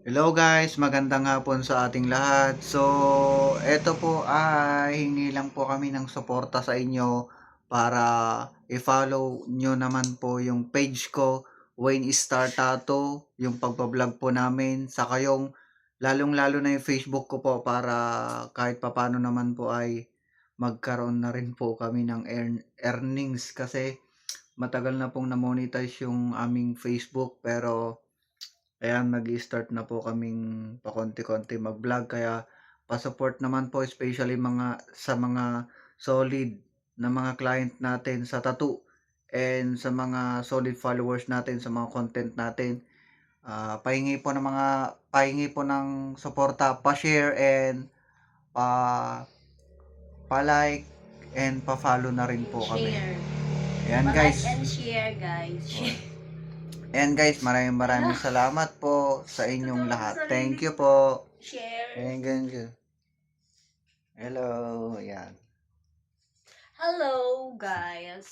Hello guys, magandang hapon sa ating lahat. So, eto po ay hingi lang po kami ng suporta sa inyo para i-follow nyo naman po yung page ko, Wayne Star Tattoo, yung pagbablog po namin, saka yung lalong-lalo na yung Facebook ko po para kahit papano naman po ay magkaroon na rin po kami ng earnings kasi matagal na pong na-monetize yung aming Facebook pero ayan, nag-i-start na po kaming pakonti-konti mag-vlog kaya pa-support naman po especially sa mga solid na mga client natin sa tattoo and sa mga solid followers natin sa mga content natin. Pahingi po ng suporta, pa-share and pa pa-like and pa-follow na rin po kami. Share. Ayan Pa-like guys. and share, guys. Ayan guys, maraming salamat po sa inyong lahat. Thank you po. Share. Ayan, ganyan. Hello, ayan. Hello, guys.